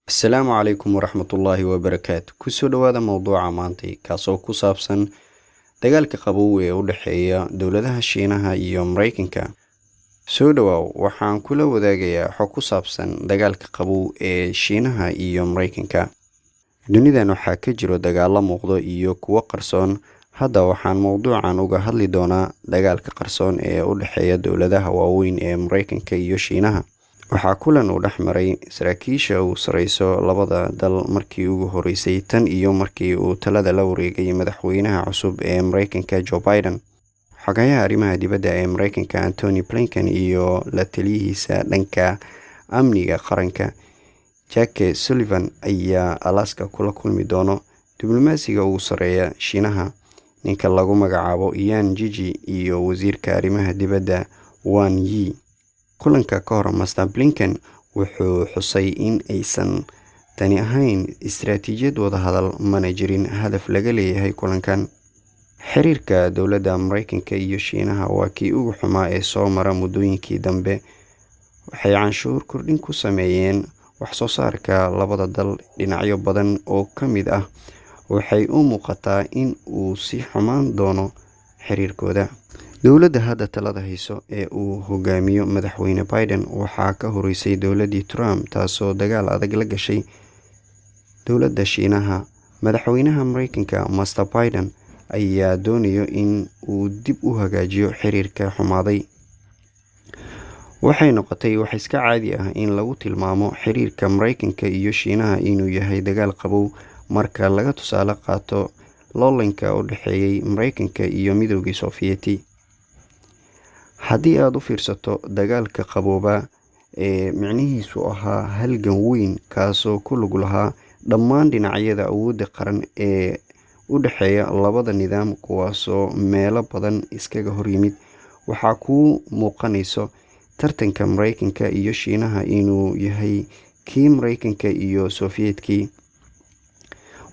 Asalaamu calaykum waraxmatullaahi wabarakaatu. Kusoo dhawaada mowduuca maantay kaasoo ku saabsan dagaalka qabow ee u dhexeeya dowladaha Shiinaha iyo Mareykanka. Soo dhawaaw, waxaan kula wadaagayaa xog ku saabsan dagaalka qabow ee Shiinaha iyo Mareykanka. Dunidan waxaa ka jiro dagaalo muuqdo iyo kuwo qarsoon. Hadda waxaan mowduucan uga hadli doonaa dagaalka qarsoon ee u dhexeeya dowladaha waaweyn ee Mareykanka iyo Shiinaha. Waxaa kulan u dhexmaray saraakiisha ugu sareyso labada dal markii ugu horeysay tan iyo markii uu talada la wareegay madaxweynaha cusub ee Mareykanka Joe Biden. Xogayaha arrimaha dibadda ee Mareykanka Antony Blinken iyo la taliyihiisa dhanka amniga qaranka Jake Sullivan ayaa Alaska kula kulmi doono diblomaasiga ugu sareeya Shiinaha, ninka lagu magacaabo Yan Jiji, iyo wasiirka arrimaha dibadda Wang Yi. Kulanka ka hor, Mr. Blinken wuxuu xusay in aysan tani ahayn istiraatiijiyad wadahadal, mana jirin hadaf laga leeyahay kulankan. Xiriirka dowladda Mareykanka iyo Shiinaha waa kii ugu xumaa ee soo mara muddooyinkii dambe. Waxay canshuur kordhin ku sameeyeen wax soo saarka labada dal dhinacyo badan oo ka mid ah. Waxay u muuqataa in uu sii xumaan doono xiriirkooda. Dowladda hadda talada hayso ee uu hogaamiyo madaxweyne Biden waxaa ka horeysay dowladdii Trump, taasoo dagaal adag la gashay dowladda Shiinaha. Madaxweynaha Mareykanka Mr. Biden ayaa doonaya in uu dib u hagaajiyo xiriirka xumaaday. Waxay noqotay wax iska caadi ah in lagu tilmaamo xiriirka Mareykanka iyo Shiinaha inuu yahay dagaal qabow marka laga tusaale qaato loolanka u dhexeeyay Mareykanka iyo Midowgii Sofiyeeti. Haddii aad u fiirsato, dagaalka qabooba ee micnihiisu ahaa halgan weyn kaasoo ku lug lahaa dhammaan dhinacyada awoodda qaran ee u dhexeeya labada nidaam, kuwaasoo meelo badan iskaga horyimid. Waxaa kuu muuqanayso tartanka Mareykanka iyo Shiinaha inuu yahay kii Mareykanka iyo Sofiyeetkii.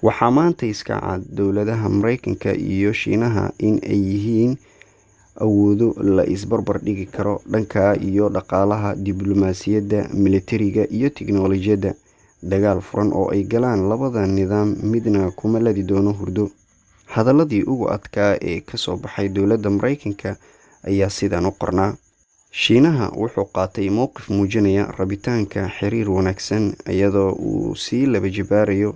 Waxaa maanta iska cad dowladaha Mareykanka iyo Shiinaha in ay yihiin awoodo la isbarbar dhigi karo dhanka iyo dhaqaalaha, diblomaasiyadda, militariga iyo tiknoolajiyadda. Dagaal furan oo ay galaan labada nidaam midna kuma ladi doono hurdo. Hadaladii ugu adkaa ee ka soo baxay dowladda Mareykanka ayaa sidan u qornaa: Shiinaha wuxuu qaatay mowqif muujinaya rabitaanka xiriir wanaagsan iyadoo uu sii laba jibaarayo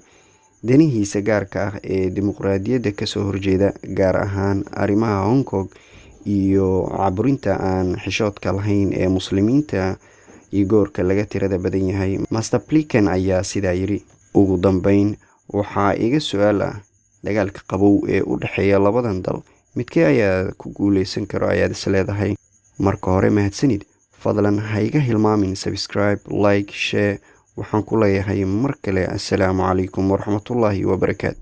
danihiisa gaarka ah ee dimuqraadiyadda kasoo horjeeda, gaar ahaan arrimaha Hong Kong iyo caburinta aan xishoodka lahayn ee muslimiinta iyo goorka laga tirada badan yahay. Mr. Blinken ayaa sidaa yiri: ugu dambeyn, waxaa iga su'aal ah, dagaalka qabow ee u dhexeeya labadan dal midkee ayaa ku guuleysan karo ayaad is leedahay? Marka hore, mahadsanid. Fadlan ha iga hilmaamin subscribe, like, share. Waxaan ku leeyahay mar kale, assalaamu calaykum waraxmatullaahi wabarakaatu.